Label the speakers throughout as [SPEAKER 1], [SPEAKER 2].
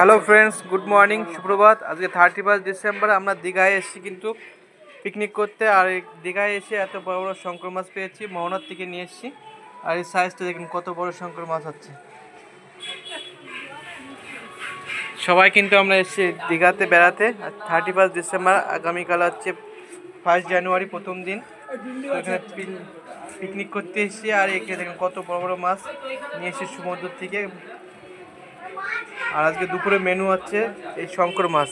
[SPEAKER 1] Hello friends, good morning, সুপ্রভাত। আজকে 31 December. আমরা দীঘায় এসেছি কিন্তু পিকনিক করতে। আর এই দীঘায় এসে এত বড় বড় শঙ্কর মাছ পেয়েছি, মোহনার থেকে নিয়ে এসেছি। আর এই সাইজটা দেখুন কত বড় শঙ্কর মাছ হচ্ছে। সবাই কিন্তু আমরা এসেছি দীঘাতে বেড়াতে। আর 31 ডিসেম্বর, আগামীকাল হচ্ছে 1 জানুয়ারি, প্রথম দিন। তো এখানে পিকনিক করতে এসেছি। আর এখানে দেখুন কত বড় বড় মাছ নিয়ে এসেছি সমুদ্র থেকে। আর আজকে দুপুরে মেনু হচ্ছে এই শঙ্কর মাছ।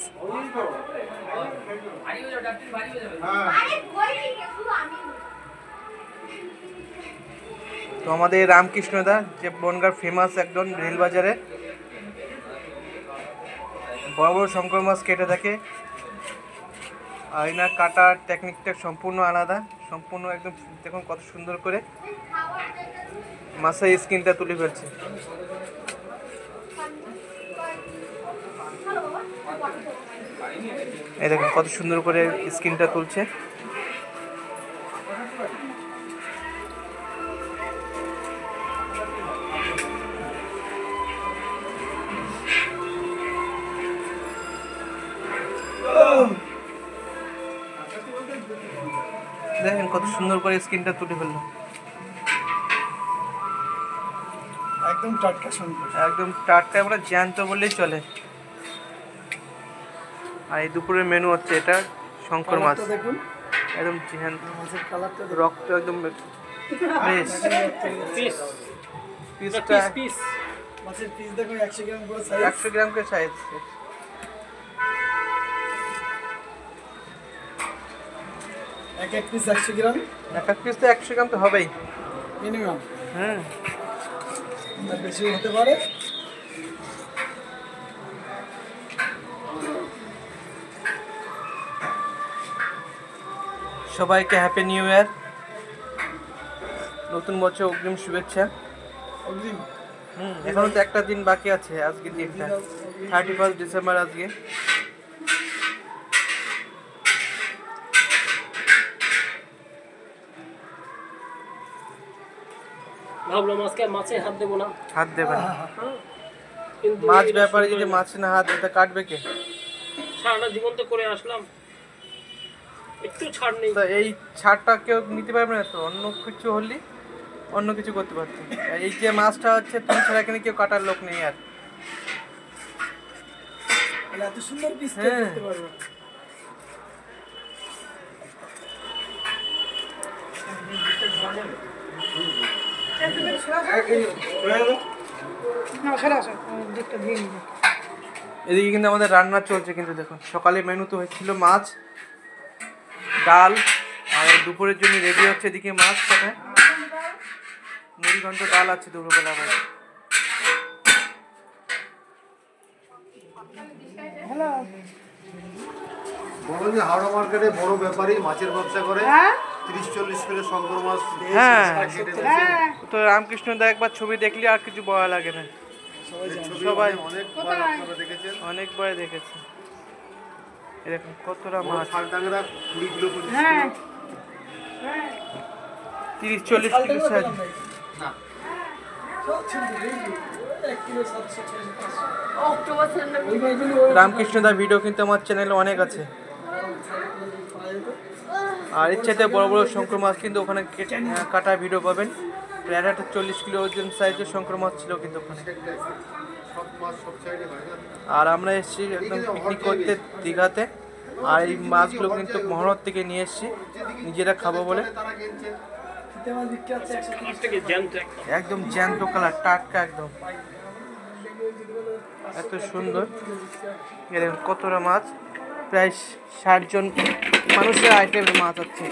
[SPEAKER 1] তো আমাদের রামকৃষ্ণদা, যে বনগাঁর ফেমাস একজন, রেলবাজারে বড় বড় শঙ্কর মাছ কেটে থাকে। আর এনার কাটার টেকনিকটা সম্পূর্ণ আলাদা, সম্পূর্ণ একদম দেখুন কত সুন্দর করে মাছের স্কিনটা তুলে ফেলছে। এই দেখুন কত সুন্দর করে স্কিনটা তুলছে। দেখেন কত সুন্দর করে স্কিনটা তুলে ফেললো।
[SPEAKER 2] একদম টাটকা শঙ্কর,
[SPEAKER 1] একদম টাটকা, আমরা জ্যান্ত বললেই চলে। আর এই দুপুরের মেনু হচ্ছে এটা শঙ্কর মাছ।
[SPEAKER 2] দেখুন
[SPEAKER 1] একদম জ্যান্ত
[SPEAKER 2] মাছের কালারটা,
[SPEAKER 1] রক্ত একদম ফ্রেশ। পিসটা
[SPEAKER 2] মাছের পিস দেখুন 100 গ্রাম করে সাইজ,
[SPEAKER 1] 100 গ্রাম করে সাইজ।
[SPEAKER 2] এক পিস 100 গ্রাম,
[SPEAKER 1] এক পিস তো 100 গ্রাম তো হবেই
[SPEAKER 2] মিনিমাম।
[SPEAKER 1] হুম,
[SPEAKER 2] বেশি হতে পারে।
[SPEAKER 1] সবাইকে হ্যাপি নিউ ইয়ার, নতুন বছর অগ্রিম শুভেচ্ছা। এখনো তো একটা দিন বাকি আছে, আজকে দিনটা 31 ডিসেম্বর আজকে।
[SPEAKER 3] ভাবলাম আজকে মাছে হাত দেবো না,
[SPEAKER 1] হাত দেবে না,
[SPEAKER 3] কিন্তু
[SPEAKER 1] মাছ ব্যাপারে যদি মাছ না হাত দিতে কাটবে কে?
[SPEAKER 3] সারাটা জীবন তো করে আসলাম, একটু ছাড় নেই।
[SPEAKER 1] তো এই ছাড়টা কেউ নিতে পারবে না, তো অন্য কিছু হলে অন্য কিছু করতে পারতো। এই যে মাছটা হচ্ছে, তুমি ছাড়া এখানে কেউ কাটার লোক নেই। আর
[SPEAKER 2] এত সুন্দর পিস
[SPEAKER 1] হ্যাঁ,
[SPEAKER 2] করতে পারবে।
[SPEAKER 1] এদিকে কিন্তু আমাদের রান্না চলছে। কিন্তু দেখুন সকালে মেনু তো হচ্ছিল মাছ, ডাল, আর দুপুরের জন্য রেডি হচ্ছে এদিকে মাছ কাটা, মুড়িঘণ্ট, ডাল আছে দুপুরবেলা। আবার
[SPEAKER 4] হাওড়া মার্কেটে বড় ব্যাপারী মাছের ব্যবসা করে, 30-40 কিলো শঙ্কর মাছ।
[SPEAKER 1] হ্যাঁ, তো রামকৃষ্ণ দা একবার ছবি দেখলে আর কিছু বলা লাগে না, সবাই অনেকবার দেখেছে। এরকম কতটা মাছ,
[SPEAKER 4] 20 kilo 25 kilo.
[SPEAKER 1] 30-40 kilo size. Ramakrishna দা ভিডিও কিন্তু আমার চ্যানেলে অনেক আছে। আর ইচ্ছাতে বড় বড় শঙ্কর মাছ কিন্তু ওখানে কাটা ভিডিও পাবেন। প্রায় 40 কিলো ওজন সাইজের শঙ্কর মাছ ছিল কিন্তু ওখানে। আর আমরা এসেছি একদম পিকনিক করতে দীঘাতে। আর এই মাছগুলো কিন্তু মোহনার থেকে নিয়ে এসেছি নিজেরা খাবো বলে। একদম জ্যান্ত কালার, টাটকা একদম, এত সুন্দর। এরকম কতটা মাছ, প্রায় 60 জন মানুষের আইটেমের মাছ আছে।